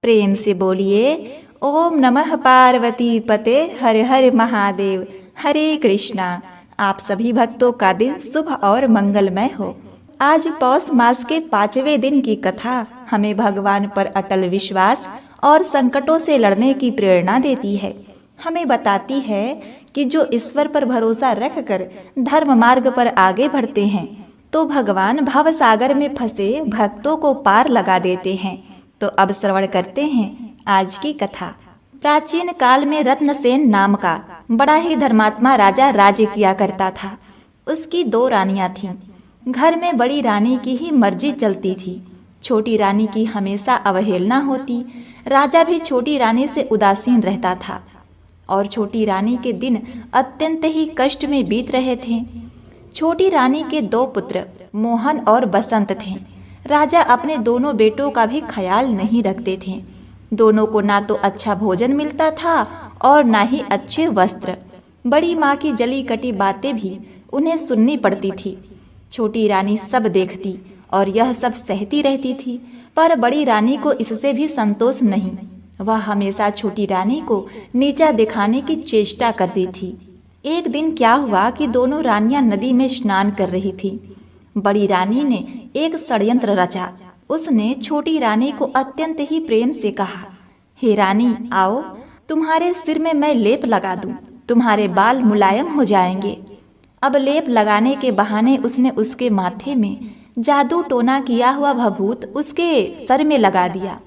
प्रेम से बोलिए ओम नमः पार्वती पते हर हर महादेव। हरे कृष्णा। आप सभी भक्तों का दिन शुभ और मंगलमय हो। आज पौष मास के 5वें दिन की कथा हमें भगवान पर अटल विश्वास और संकटों से लड़ने की प्रेरणा देती है। हमें बताती है कि जो ईश्वर पर भरोसा रखकर धर्म मार्ग पर आगे बढ़ते हैं तो भगवान भव सागर में फंसे भक्तों को पार लगा देते हैं। तो अब श्रवण करते हैं आज की कथा। प्राचीन काल में रत्नसेन नाम का बड़ा ही धर्मात्मा राजा राज्य किया करता था। उसकी 2 रानियां थीं। घर में बड़ी रानी की ही मर्जी चलती थी, छोटी रानी की हमेशा अवहेलना होती। राजा भी छोटी रानी से उदासीन रहता था और छोटी रानी के दिन अत्यंत ही कष्ट में बीत रहे थे। छोटी रानी के 2 पुत्र मोहन और बसंत थे। राजा अपने दोनों बेटों का भी ख्याल नहीं रखते थे। दोनों को ना तो अच्छा भोजन मिलता था और ना ही अच्छे वस्त्र। बड़ी माँ की जली कटी बातें भी उन्हें सुननी पड़ती थी। छोटी रानी सब देखती और यह सब सहती रहती थी, पर बड़ी रानी को इससे भी संतोष नहीं। वह हमेशा छोटी रानी को नीचा दिखाने की चेष्टा करती थी। एक दिन क्या हुआ कि दोनों रानियां नदी में स्नान कर रही थी। बड़ी रानी ने एक षड्यंत्र रचा। उसने छोटी रानी को अत्यंत ही प्रेम से कहा, हे रानी आओ, तुम्हारे सिर में मैं लेप लगा दूं, तुम्हारे बाल मुलायम हो जाएंगे। अब लेप लगाने के बहाने उसने उसके माथे में जादू टोना किया हुआ भभूत उसके सर में लगा दिया।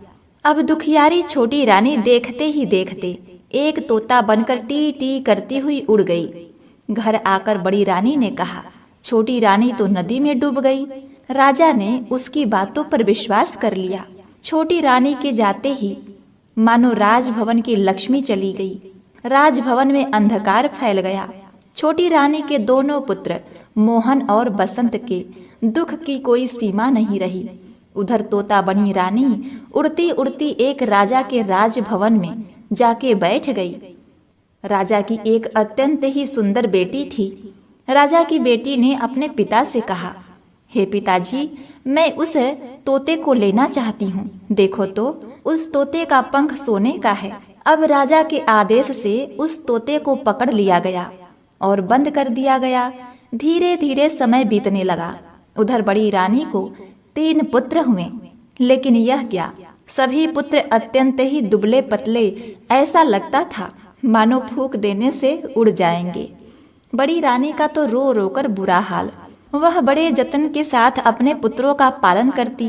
अब दुखियारी छोटी रानी देखते ही देखते एक तोता बनकर टी टी करती हुई उड़ गई। घर आकर बड़ी रानी ने कहा, छोटी रानी तो नदी में डूब गई। राजा ने उसकी बातों पर विश्वास कर लिया। छोटी रानी के जाते ही मानो राजभवन की लक्ष्मी चली गई। राजभवन में अंधकार फैल गया। छोटी रानी के दोनों पुत्र मोहन और बसंत के दुख की कोई सीमा नहीं रही। उधर तोता बनी रानी उड़ती उड़ती एक राजा के राजभवन में जाके बैठ गई। राजा की एक अत्यंत ही सुंदर बेटी थी। राजा की बेटी ने अपने पिता से कहा, हे पिताजी, मैं उस तोते को लेना चाहती हूँ। देखो तो उस तोते का पंख सोने का है। अब राजा के आदेश से उस तोते को पकड़ लिया गया और बंद कर दिया गया। धीरे धीरे समय बीतने लगा। उधर बड़ी रानी को 3 पुत्र हुए, लेकिन यह क्या, सभी पुत्र अत्यंत ही दुबले पतले, ऐसा लगता था मानो फूंक देने से उड़ जाएंगे। बड़ी रानी का तो रो रो कर बुरा हाल। वह बड़े जतन के साथ अपने पुत्रों का पालन करती।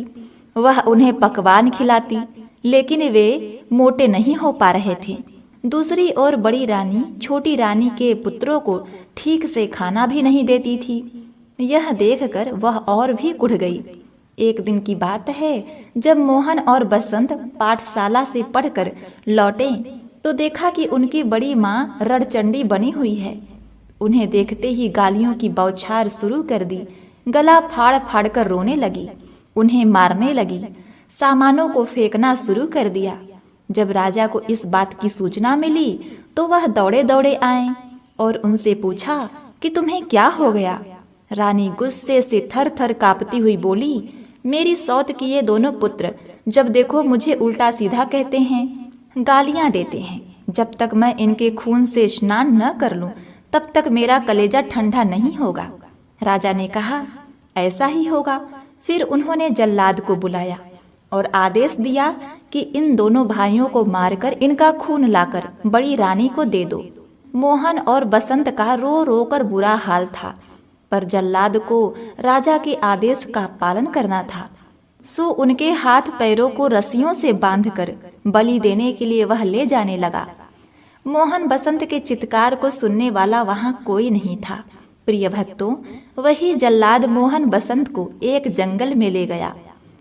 वह उन्हें पकवान खिलाती, लेकिन वे मोटे नहीं हो पा रहे थे। दूसरी ओर बड़ी रानी छोटी रानी के पुत्रों को ठीक से खाना भी नहीं देती थी। यह देखकर वह और भी कुढ़ गई। एक दिन की बात है, जब मोहन और बसंत पाठशाला से पढ़कर लौटे तो देखा कि उनकी बड़ी माँ रणचंडी बनी हुई है। उन्हें देखते ही गालियों की बौछार शुरू कर दी। गला फाड़ फाड़ कर रोने लगी, उन्हें मारने लगी, सामानों को फेंकना शुरू कर दिया। जब राजा को इस बात की सूचना मिली तो वह दौड़े दौड़े आए और उनसे पूछा कि तुम्हें क्या हो गया। रानी गुस्से से थर थर कांपती हुई बोली, मेरी सौत किए दोनों पुत्र जब देखो मुझे उल्टा सीधा कहते हैं, गालियां देते हैं। जब तक मैं इनके खून से स्नान न कर लूं तब तक मेरा कलेजा ठंडा नहीं होगा। राजा ने कहा, ऐसा ही होगा। फिर उन्होंने जल्लाद को बुलाया और आदेश दिया कि इन दोनों भाइयों को मारकर इनका खून लाकर बड़ी रानी को दे दो। मोहन और बसंत का रो रो कर बुरा हाल था, पर जल्लाद को राजा के आदेश का पालन करना था। सो उनके हाथ पैरों को रस्सियों से बांधकर बलि देने के लिए वह ले जाने लगा। मोहन बसंत के चित्कार को सुनने वाला वहां कोई नहीं था। प्रिय भक्तों, वही जल्लाद मोहन बसंत को एक जंगल में ले गया।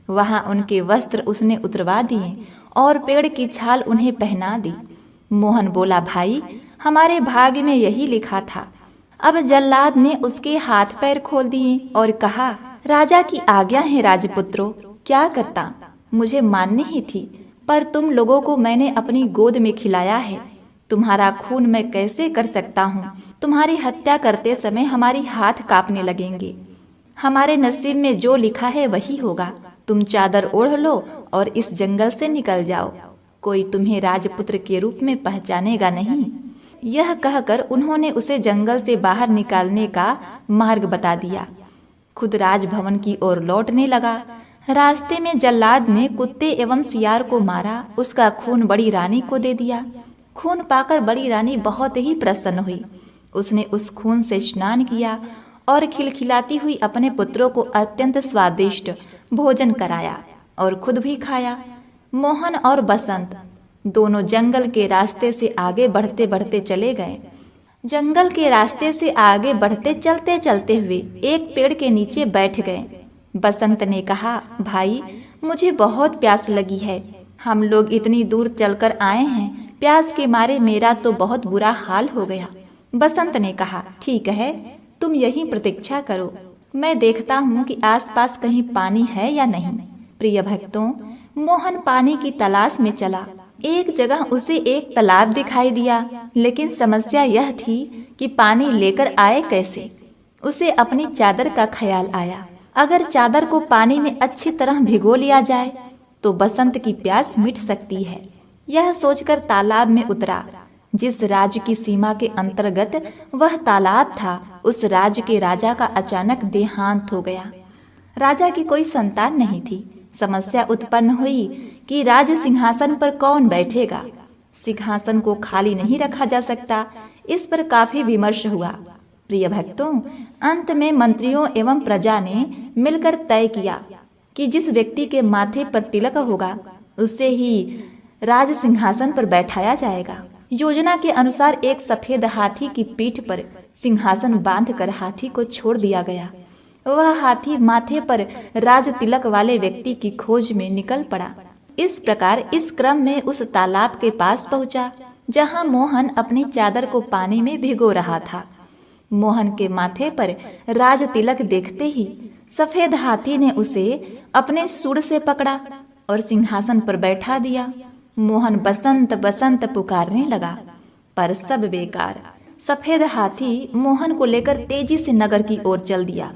वहां उनके वस्त्र उसने उतरवा दिए और पेड़ की छाल उन्हें पहना दी। मोहन बोला, भाई, हमारे भाग्य में यही लिखा था। अब जल्लाद ने उसके हाथ पैर खोल दिए और कहा, राजा की आज्ञा है राजपुत्रों, क्या करता। मुझे माननी ही थी, पर तुम लोगों को मैंने अपनी गोद में खिलाया है। तुम्हारा खून मैं कैसे कर सकता हूँ। तुम्हारी हत्या करते समय हमारे हाथ कांपने लगेंगे। हमारे नसीब में जो लिखा है वही होगा। तुम चादर ओढ़ लो और इस जंगल से निकल जाओ। कोई तुम्हें राजपुत्र के रूप में पहचानेगा नहीं। यह कहकर उन्होंने उसे जंगल से बाहर निकालने का मार्ग बता दिया। खुद राजभवन की ओर लौटने लगा। रास्ते में जल्लाद ने कुत्ते एवं सियार को मारा। उसका खून बड़ी रानी को दे दिया। खून पाकर बड़ी रानी बहुत ही प्रसन्न हुई। उसने उस खून से स्नान किया और खिलखिलाती हुई अपने पुत्रों को अत्यंत स्वादिष्ट भोजन कराया और खुद भी खाया। मोहन और बसंत दोनों जंगल के रास्ते से आगे बढ़ते बढ़ते चले गए। जंगल के रास्ते से आगे बढ़ते चलते चलते हुए एक पेड़ के नीचे बैठ गए। बसंत ने कहा, भाई मुझे बहुत प्यास लगी है। हम लोग इतनी दूर चलकर आए हैं, प्यास के मारे मेरा तो बहुत बुरा हाल हो गया। बसंत ने कहा, ठीक है, तुम यहीं प्रतीक्षा करो, मैं देखता हूँ कि आसपास कहीं पानी है या नहीं। प्रिय भक्तों, मोहन पानी की तलाश में चला। एक जगह उसे एक तालाब दिखाई दिया, लेकिन समस्या यह थी कि पानी लेकर आए कैसे। उसे अपनी चादर का ख्याल आया। अगर चादर को पानी में अच्छी तरह भिगो लिया जाए तो बसंत की प्यास मिट सकती है। यह सोचकर तालाब में उतरा। जिस राज्य की सीमा के अंतर्गत वह तालाब था, उस राज्य के राजा का अचानक देहांत हो गया। राजा की कोई संतान नहीं थी। समस्या उत्पन्न हुई कि राज सिंहासन पर कौन बैठेगा। सिंहासन को खाली नहीं रखा जा सकता। इस पर काफी विमर्श हुआ। प्रिय भक्तों, अंत में मंत्रियों एवं प्रजा ने मिलकर तय किया कि जिस व्यक्ति के माथे पर तिलक होगा उसे ही राज सिंहासन पर बैठाया जाएगा। योजना के अनुसार एक सफेद हाथी की पीठ पर सिंहासन बांधकर हाथी को छोड़ दिया गया। वह हाथी माथे पर राज तिलक वाले व्यक्ति की खोज में निकल पड़ा। इस प्रकार इस क्रम में उस तालाब के पास पहुंचा जहां मोहन अपनी चादर को पानी में भिगो रहा था। मोहन के माथे पर राज तिलक देखते ही सफेद हाथी ने उसे अपने सूंड से पकड़ा और सिंहासन पर बैठा दिया। मोहन बसंत बसंत पुकारने लगा, पर सब बेकार। सफेद हाथी मोहन को लेकर तेजी से नगर की ओर चल दिया।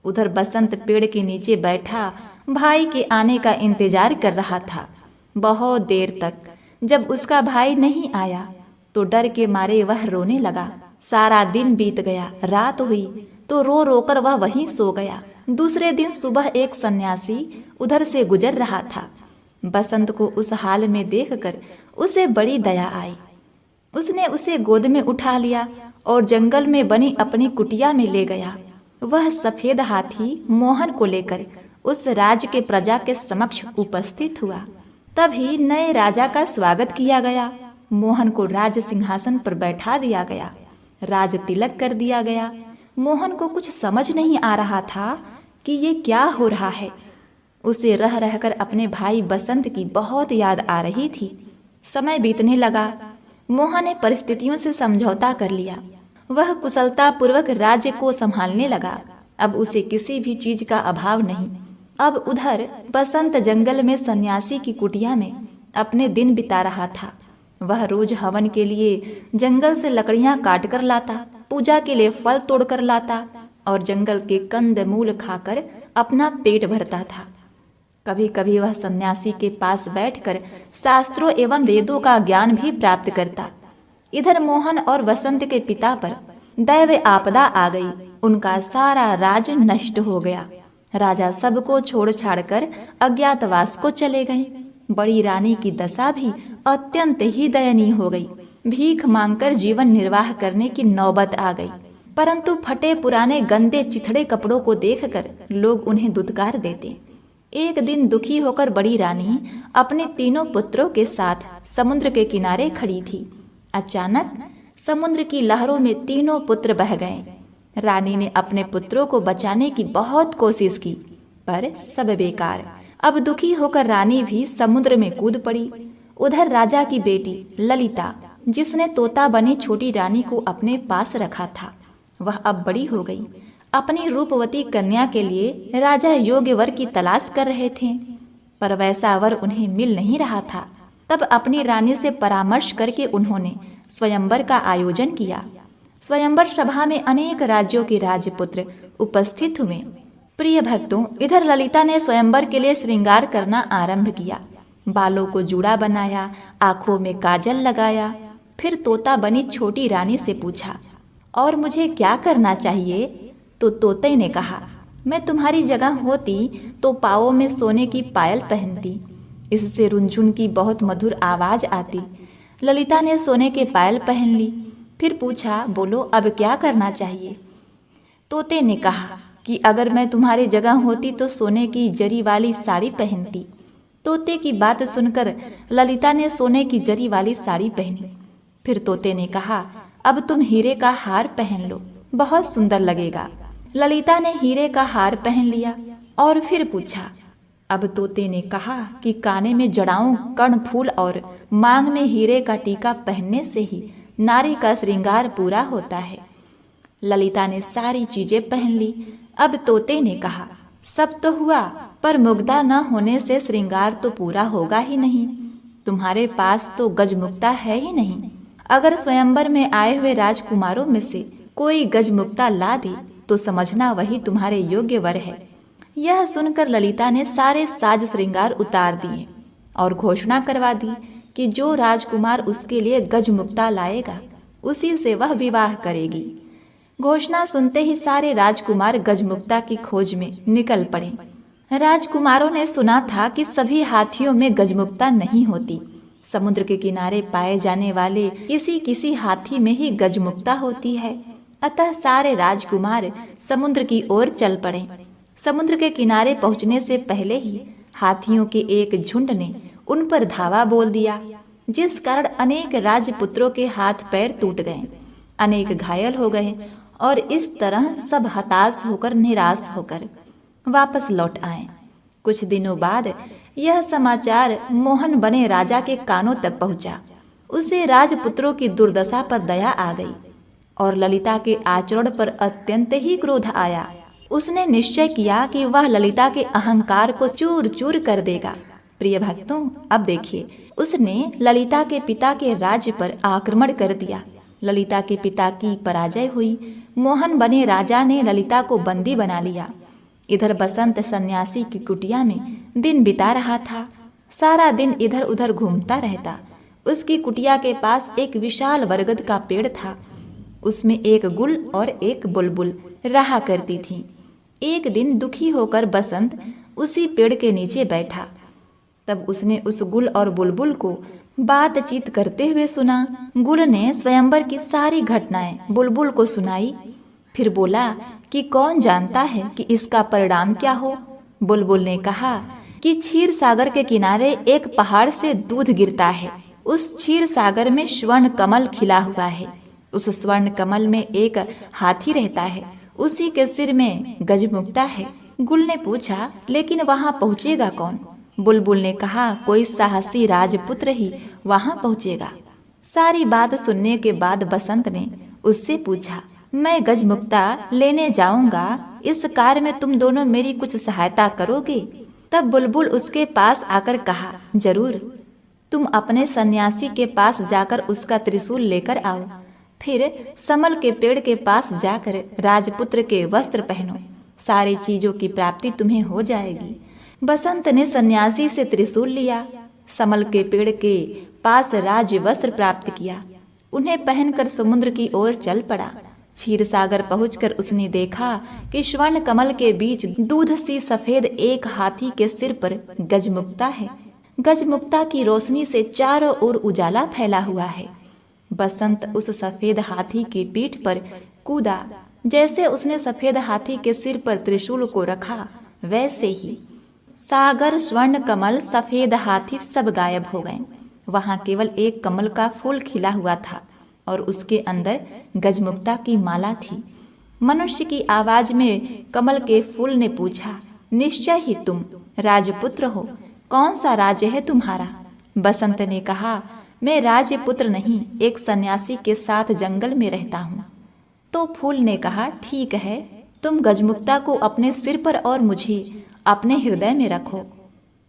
उधर बसंत पेड़ के नीचे बैठा भाई के आने का इंतजार कर रहा था। बहुत देर तक जब उसका भाई नहीं आया तो डर के मारे वह रोने लगा। सारा दिन बीत गया। रात हुई तो रो रोकर वह वहीं सो गया। दूसरे दिन सुबह एक सन्यासी उधर से गुजर रहा था। बसंत को उस हाल में देखकर उसे बड़ी दया आई। उसने उसे गोद में उठा लिया और जंगल में बनी अपनी कुटिया में ले गया। वह सफेद हाथी मोहन को लेकर उस राज्य के प्रजा के समक्ष उपस्थित हुआ। तभी नए राजा का स्वागत किया गया। मोहन को राज सिंहासन पर बैठा दिया गया। राज तिलक कर दिया गया। मोहन को कुछ समझ नहीं आ रहा था कि ये क्या हो रहा है। उसे रह रहकर अपने भाई बसंत की बहुत याद आ रही थी। समय बीतने लगा। मोहन ने परिस्थितियों से समझौता कर लिया। वह कुशलता पूर्वक राज्य को संभालने लगा। अब उसे किसी भी चीज का अभाव नहीं। अब उधर बसंत जंगल में सन्यासी की कुटिया में अपने दिन बिता रहा था। वह रोज हवन के लिए जंगल से लकड़ियां काट कर लाता, पूजा के लिए फल तोड़ कर लाता और जंगल के कंद मूल खाकर अपना पेट भरता था। कभी कभी वह सन्यासी के पास बैठकर शास्त्रों एवं वेदों का ज्ञान भी प्राप्त करता। इधर मोहन और बसंत के पिता पर दैव आपदा आ गई। उनका सारा राज नष्ट हो गया। राजा सबको छोड़ छाड़ कर अज्ञातवास को चले गए। बड़ी रानी की दशा भी अत्यंत ही दयनीय हो गई। भीख मांगकर जीवन निर्वाह करने की नौबत आ गई। परंतु फटे पुराने गंदे चिथड़े कपड़ों को देखकर लोग उन्हें दुत्कार देते। एक दिन दुखी होकर बड़ी रानी अपने तीनों पुत्रों के साथ समुद्र के किनारे खड़ी थी। अचानक समुद्र की लहरों में तीनों पुत्र बह गए। रानी ने अपने पुत्रों को बचाने की बहुत कोशिश की, पर सब बेकार। अब दुखी होकर रानी भी समुद्र में कूद पड़ी। उधर राजा की बेटी ललिता, जिसने तोता बनी छोटी रानी को अपने पास रखा था, वह अब बड़ी हो गई। अपनी रूपवती कन्या के लिए राजा योग्य वर की तलाश कर रहे थे, पर वैसा वर उन्हें मिल नहीं रहा था। तब अपनी रानी से परामर्श करके उन्होंने स्वयंवर का आयोजन किया। स्वयंवर सभा में अनेक राज्यों के राजपुत्र उपस्थित हुए। प्रिय भक्तों, इधर ललिता ने स्वयंवर के लिए श्रृंगार करना आरंभ किया। बालों को जूड़ा बनाया, आंखों में काजल लगाया। फिर तोता बनी छोटी रानी से पूछा, और मुझे क्या करना चाहिए? तो तोते ने कहा, मैं तुम्हारी जगह होती तो पाँवों में सोने की पायल पहनती, इससे रुनझुन की बहुत मधुर आवाज आती। ललिता ने सोने के पायल पहन ली। फिर पूछा, बोलो अब क्या करना चाहिए? तोते ने कहा कि अगर मैं तुम्हारी जगह होती तो सोने की जरी वाली साड़ी पहनती। तोते की बात सुनकर ललिता ने सोने की जरी वाली साड़ी पहनी। फिर तोते ने कहा, अब तुम हीरे का हार पहन लो, बहुत सुंदर लगेगा। ललिता ने हीरे का हार पहन लिया और फिर पूछा। अब तोते ने कहा कि काने में जड़ाऊं कर्णफूल और मांग में हीरे का टीका पहनने से ही नारी का श्रृंगार पूरा होता है। ललिता ने सारी चीजें पहन ली। अब तोते ने कहा, सब तो हुआ, पर मुग्धा न होने से श्रृंगार तो पूरा होगा ही नहीं। तुम्हारे पास तो गजमुक्ता है ही नहीं। अगर स्वयंवर में आए हुए राजकुमारों में से कोई गजमुक्ता ला दे तो समझना वही तुम्हारे योग्य वर है। यह सुनकर ललिता ने सारे साज श्रृंगार उतार दिए और घोषणा करवा दी कि जो राजकुमार उसके लिए गजमुक्ता लाएगा उसी से वह विवाह करेगी। घोषणा सुनते ही सारे राजकुमार गजमुक्ता की खोज में निकल पड़े। राजकुमारों ने सुना था कि सभी हाथियों में गजमुक्ता नहीं होती। समुद्र के किनारे पाए जाने वाले किसी किसी हाथी में ही गजमुक्ता होती है। अतः सारे राजकुमार समुद्र की ओर चल पड़े। समुद्र के किनारे पहुंचने से पहले ही हाथियों के एक झुंड ने उन पर धावा बोल दिया, जिस कारण अनेक राजपुत्रों के हाथ पैर टूट गए, अनेक घायल हो गए और इस तरह सब हताश होकर निराश होकर वापस लौट आए। कुछ दिनों बाद यह समाचार मोहन बने राजा के कानों तक पहुंचा। उसे राजपुत्रों की दुर्दशा पर दया आ गई और ललिता के आचरण पर अत्यंत ही क्रोध आया। उसने निश्चय किया कि वह ललिता के अहंकार को चूर चूर कर देगा। प्रिय भक्तों, अब देखिए, उसने ललिता के पिता के राज्य पर आक्रमण कर दिया। ललिता के पिता की पराजय हुई। मोहन बने राजा ने ललिता को बंदी बना लिया। इधर बसंत सन्यासी की कुटिया में दिन बिता रहा था। सारा दिन इधर उधर घूमता रहता। उसकी कुटिया के पास एक विशाल बरगद का पेड़ था। उसमें एक गुल और एक बुलबुल रहा करती थी। एक दिन दुखी होकर बसंत उसी पेड़ के नीचे बैठा। तब उसने उस गुल और बुलबुल को बातचीत करते हुए सुना। गुल ने स्वयंवर की सारी घटनाएं बुलबुल को सुनाई। फिर बोला कि कौन जानता है कि इसका परिणाम क्या हो। बुलबुल ने कहा कि क्षीर सागर के किनारे एक पहाड़ से दूध गिरता है। उस क्षीर सागर में स्वर्ण कमल खिला हुआ है। उस स्वर्ण कमल में एक हाथी रहता है। उसी के सिर में गजमुक्ता है। गुल ने पूछा, लेकिन वहां पहुंचेगा कौन? बुलबुल ने कहा, कोई साहसी राजपुत्र ही वहां पहुंचेगा। सारी बात सुनने के बाद बसंत ने उससे पूछा, मैं गजमुक्ता लेने जाऊंगा, इस कार्य में तुम दोनों मेरी कुछ सहायता करोगे? तब बुलबुल उसके पास आकर कहा, जरूर। तुम अपने सन्यासी के पास जाकर उसका त्रिशूल लेकर आओ। फिर समल के पेड़ के पास जाकर राजपुत्र के वस्त्र पहनो। सारी चीजों की प्राप्ति तुम्हें हो जाएगी। बसंत ने सन्यासी से त्रिशूल लिया, समल के पेड़ के पास राज वस्त्र प्राप्त किया। उन्हें पहनकर समुद्र की ओर चल पड़ा। क्षीर सागर पहुंचकर उसने देखा कि स्वर्ण कमल के बीच दूध सी सफेद एक हाथी के सिर पर गजमुक्ता है। गजमुक्ता की रोशनी से चारों ओर उजाला फैला हुआ है। बसंत उस सफेद हाथी की पीठ पर कूदा। जैसे उसने सफेद हाथी के सिर पर त्रिशूल को रखा, वैसे ही सागर, स्वर्ण कमल, सफेद हाथी सब गायब हो गए। वहां केवल एक कमल का फूल खिला हुआ था और उसके अंदर गजमुक्ता की माला थी। मनुष्य की आवाज में कमल के फूल ने पूछा, निश्चय ही तुम राजपुत्र हो, कौन सा राज्य है तुम्हारा? बसंत ने कहा, मैं राजपुत्र नहीं, एक सन्यासी के साथ जंगल में रहता हूँ। तो फूल ने कहा, ठीक है, तुम गजमुक्ता को अपने सिर पर और मुझे अपने हृदय में रखो।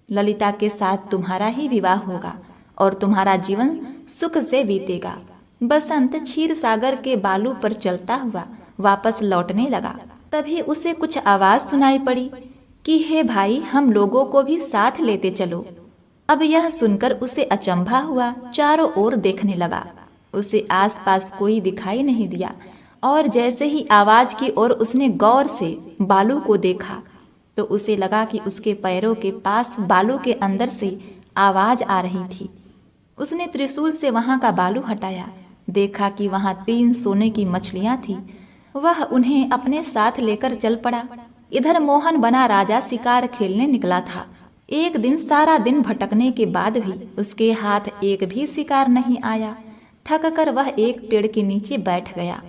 ललिता के साथ तुम्हारा ही विवाह होगा और तुम्हारा जीवन सुख से बीतेगा। बसंत क्षीर सागर के बालू पर चलता हुआ वापस लौटने लगा। तभी उसे कुछ आवाज सुनाई पड़ी कि हे भाई, हम लोगों को भी साथ लेते चलो। अब यह सुनकर उसे अचंभा हुआ, चारों ओर देखने लगा। उसे आसपास कोई दिखाई नहीं दिया और जैसे ही आवाज की ओर उसने गौर से बालू को देखा तो उसे लगा कि उसके पैरों के पास बालू के अंदर से आवाज आ रही थी। उसने त्रिशूल से वहां का बालू हटाया, देखा कि वहां 3 सोने की मछलियां थी। वह उन्हें अपने साथ लेकर चल पड़ा। इधर मोहन बना राजा शिकार खेलने निकला था। एक दिन सारा दिन भटकने के बाद भी उसके हाथ एक भी शिकार नहीं आया। थक कर वह एक पेड़ के नीचे बैठ गया।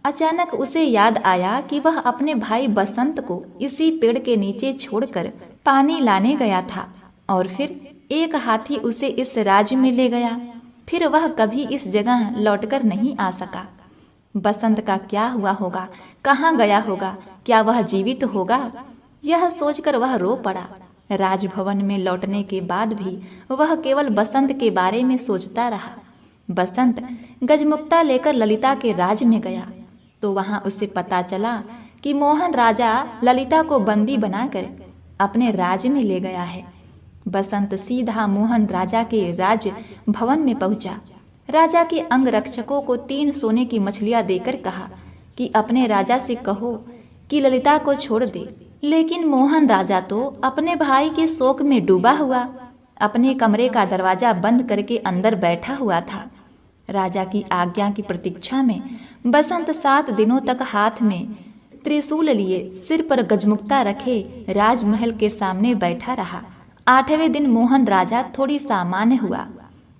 अचानक उसे याद आया कि वह अपने भाई बसंत को इसी पेड़ के नीचे छोड़कर पानी लाने गया था और फिर एक हाथी उसे इस राज्य में ले गया। फिर वह कभी इस जगह लौटकर नहीं आ सका। बसंत का क्या हुआ होगा, कहाँ गया होगा, क्या वह जीवित होगा? यह सोचकर वह रो पड़ा। राजभवन में लौटने के बाद भी वह केवल बसंत के बारे में सोचता रहा। बसंत गजमुक्ता लेकर ललिता के राज में गया तो वहां उसे पता चला कि मोहन राजा ललिता को बंदी बनाकर अपने राज में ले गया है। बसंत सीधा मोहन राजा के राज भवन में पहुंचा। राजा के अंगरक्षकों को 3 सोने की मछलियां देकर कहा कि अपने राजा से कहो कि ललिता को छोड़ दे। लेकिन मोहन राजा तो अपने भाई के शोक में डूबा हुआ अपने कमरे का दरवाजा बंद करके अंदर बैठा हुआ था। राजा की आज्ञा की प्रतीक्षा में बसंत 7 दिनों तक हाथ में त्रिशूल लिए सिर पर गजमुक्ता रखे राजमहल के सामने बैठा रहा। 8वें दिन मोहन राजा थोड़ी सामान्य हुआ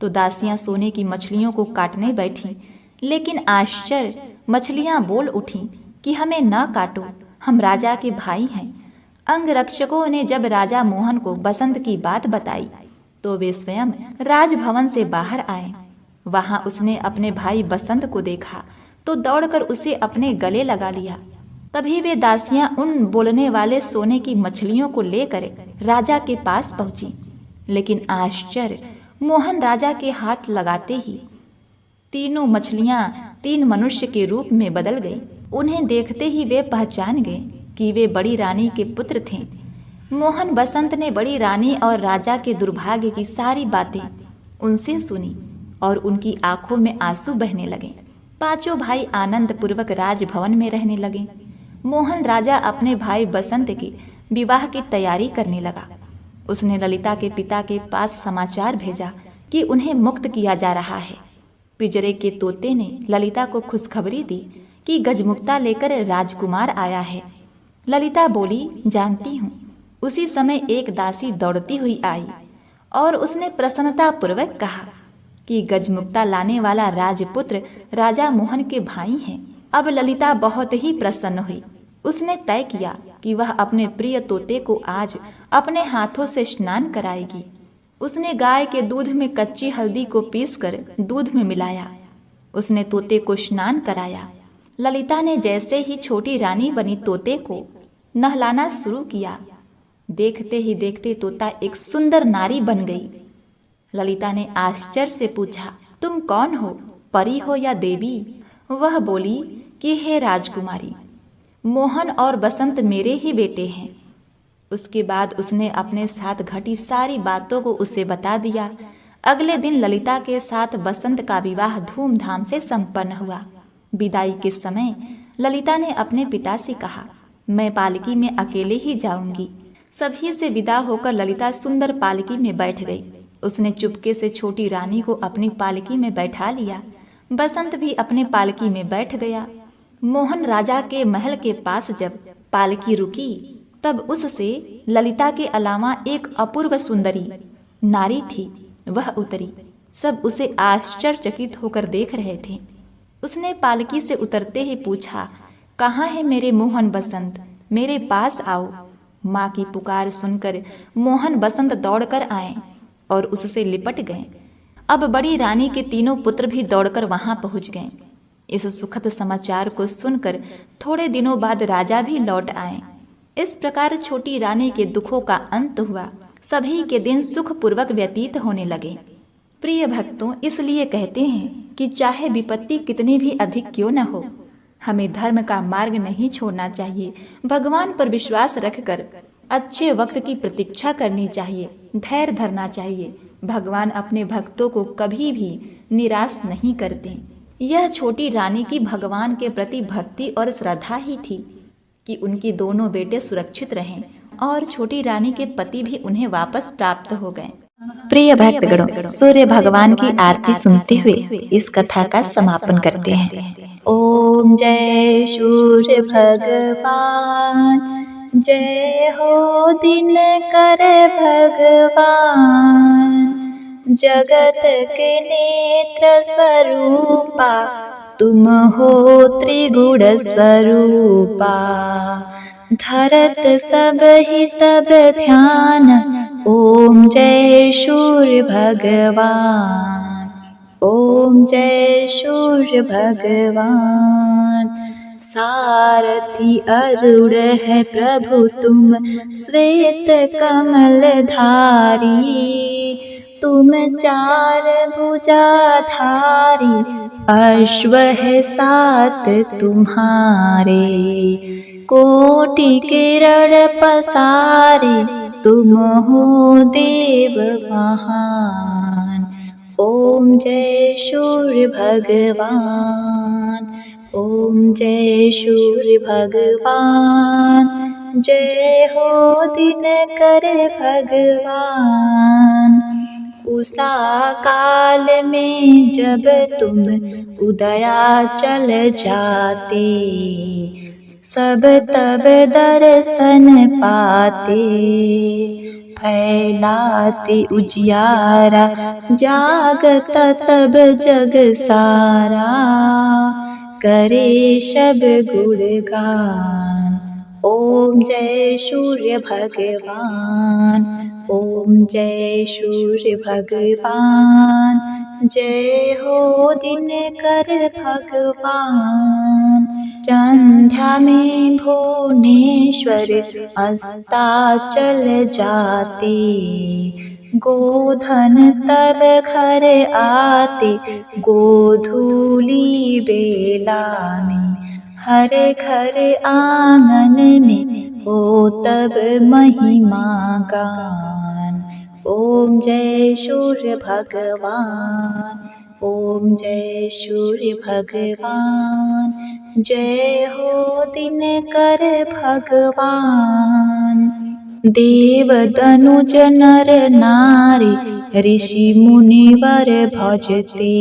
तो दासियां सोने की मछलियों को काटने बैठी। लेकिन आश्चर्य, मछलियां बोल उठी कि हमें न काटो, हम राजा के भाई हैं। अंगरक्षकों ने जब राजा मोहन को बसंत की बात बताई तो वे स्वयं राजभवन से बाहर आए। वहां उसने अपने भाई बसंत को देखा तो दौड़कर उसे अपने गले लगा लिया। तभी वे दासियां उन बोलने वाले सोने की मछलियों को लेकर राजा के पास पहुंची। लेकिन आश्चर्य, मोहन राजा के हाथ लगाते ही तीनों मछलियां 3 मनुष्य के रूप में बदल गई। उन्हें देखते ही वे पहचान गए कि वे बड़ी रानी के पुत्र थे। मोहन बसंत ने बड़ी रानी और राजा के दुर्भाग्य की सारी बातें उनसे सुनी और उनकी आंखों में आंसू बहने लगे। 5 भाई आनंद पूर्वक राजभवन में रहने लगे। मोहन राजा अपने भाई बसंत के विवाह की तैयारी करने लगा। उसने ललिता के पिता के पास समाचार भेजा कि उन्हें मुक्त किया जा रहा है। पिंजरे के तोते ने ललिता को खुशखबरी दी कि गजमुक्ता लेकर राजकुमार आया है। ललिता बोली, जानती हूँ। उसी समय एक दासी दौड़ती हुई आई और उसने प्रसन्नता पूर्वक कहा कि गजमुक्ता लाने वाला राजपुत्र राजा मोहन के भाई हैं। अब ललिता बहुत ही प्रसन्न हुई। उसने तय किया कि वह अपने प्रिय तोते को आज अपने हाथों से स्नान कराएगी। उसने गाय के दूध में कच्ची हल्दी को पीसकर दूध में मिलाया। उसने तोते को स्नान कराया। ललिता ने जैसे ही छोटी रानी बनी तोते को नहलाना शुरू किया। देखते ही देखते तोता एक सुंदर नारी बन गई। ललिता ने आश्चर्य से पूछा, तुम कौन हो, परी हो या देवी? वह बोली कि हे राजकुमारी, मोहन और बसंत मेरे ही बेटे हैं। उसके बाद उसने अपने साथ घटी सारी बातों को उसे बता दिया। अगले दिन ललिता के साथ बसंत का विवाह धूमधाम से संपन्न हुआ। विदाई के समय ललिता ने अपने पिता से कहा, मैं पालकी में अकेले ही जाऊंगी। सभी से विदा होकर ललिता सुंदर पालकी में बैठ गई। उसने चुपके से छोटी रानी को अपनी पालकी में बैठा लिया। बसंत भी अपने पालकी में बैठ गया। मोहन राजा के महल के पास जब पालकी रुकी तब उससे ललिता के अलावा एक अपूर्व सुंदरी नारी थी, वह उतरी। सब उसे आश्चर्यचकित होकर देख रहे थे। उसने पालकी से उतरते ही पूछा, कहाँ है मेरे मोहन बसंत, मेरे पास आओ। माँ की पुकार सुनकर मोहन बसंत दौड़कर आए और उससे लिपट गए। अब बड़ी रानी के 3 पुत्र भी दौड़कर वहां पहुंच गए। इस सुखद समाचार को सुनकर थोड़े दिनों बाद राजा भी लौट आए। इस प्रकार छोटी रानी के दुखों का अंत हुआ। सभी के दिन सुखपूर्वक व्यतीत होने लगे। प्रिय भक्तों, इसलिए कहते हैं कि चाहे विपत्ति कितनी भी अधिक क्यों न हो, हमें धर्म का मार्ग नहीं छोड़ना चाहिए। भगवान पर विश्वास रखकर अच्छे वक्त की प्रतीक्षा करनी चाहिए, धैर्य धरना चाहिए। भगवान अपने भक्तों को कभी भी निराश नहीं करते। यह छोटी रानी की भगवान के प्रति भक्ति और श्रद्धा ही थी कि उनके दोनों बेटे सुरक्षित रहें और छोटी रानी के पति भी उन्हें वापस प्राप्त हो गए। प्रिय भक्तगणों, सूर्य भगवान की आरती सुनते हुए इस कथा का समापन करते हैं। ओम जय सूर्य भगवान, जय हो दिनकर भगवान, जगत के नेत्र स्वरूपा तुम हो त्रिगुण स्वरूपा, धरत सब ही तब ध्यान, ओम जय सूर्य भगवान, ओम जय सूर्य भगवान। सारथी अरुण है प्रभु तुम, श्वेत कमल धारी, तुम चार भुजाधारी, अश्व है सात तुम्हारे, कोटि किरण पसारे, तुम हो देव महान, ओम जय सूर्य भगवान, ओम जय सूर्य भगवान, जय हो दिनकर भगवान। उषा काल में जब तुम उदयाचल जाते, सब तब दर्शन पाते, फैलाते उजियारा, जागत तब जग सारा, करे सब गुणगान, ओम जय सूर्य भगवान, ओम जय सूर्य भगवान, जय हो दिनकर भगवान। संध्या में भुवनेश्वर अस्ताचल जाते, गोधन तब घर आते, गोधूली बेला में, हर घर आंगन में हो तब महिमा गान, ओम जय सूर्य भगवान, ओम जय सूर्य भगवान, जय हो दिनकर भगवान। देव दनुज नर नारी, ऋषि मुनिवर भजते,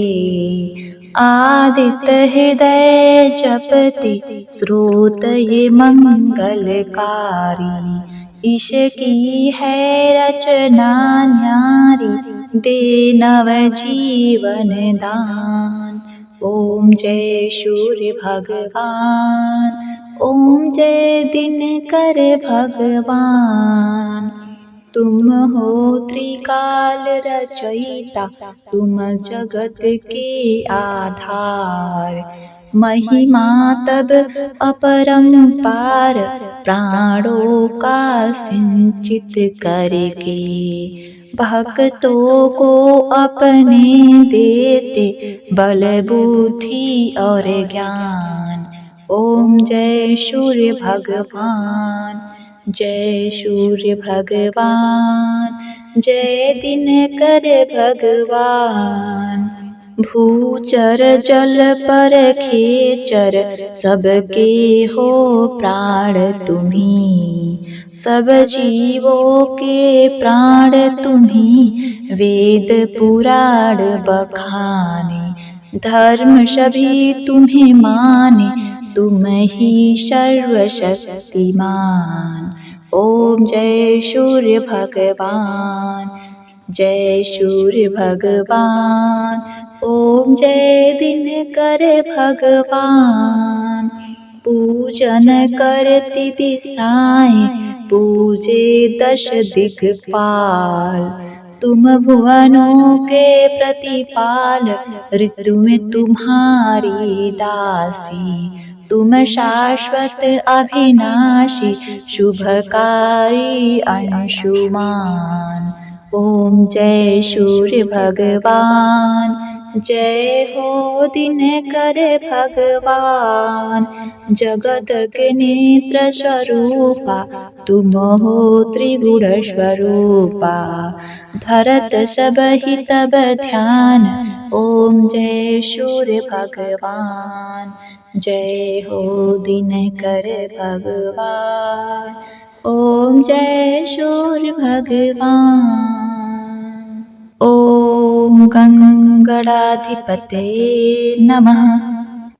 आदित्य हृदय जपते, स्रोत ये मंगलकारी, ईश की है रचना न्यारी, दे नव जीवन दान, ओम जय सूर्य भगवान, ओम जय दिनकर भगवान। तुम हो त्रिकाल रचयिता, तुम जगत के आधार, महिमा तब अपरंपार, प्राणों का सिंचित करके, भक्तों को अपने देते, बल बुद्धि और ज्ञान, ओम जय सूर्य भगवान, जय सूर्य भगवान, जय दिनकर भगवान। भूचर जल पर खेचर, सबके हो प्राण तुम्ही, सब जीवों के प्राण तुम्ही, वेद पुराण बखाने, धर्म सभी तुम्हें माने, तुम ही सर्वशक्तिमान, ओम जय सूर्य भगवान, जय सूर्य भगवान, ओम जय दिनकर भगवान। पूजन करती दिशाएं, पूजे दश दिक्पाल, तुम भुवनों के प्रतिपाल, ऋतु में तुम्हारी दासी, तुम शाश्वत अविनाशी, शुभकारी अंशुमान, ओम जय सूर्य भगवान, जय हो दिनकर भगवान, जगत के नेत्र स्वरूपा, तुम हो त्रिगुण स्वरूपा। धरत सब ही तब ध्यान, ओम जय सूर्य भगवान। जय हो दिनकर भगवान, ओम जय सूर्य भगवान। ओम गंगणाधिपते नमः।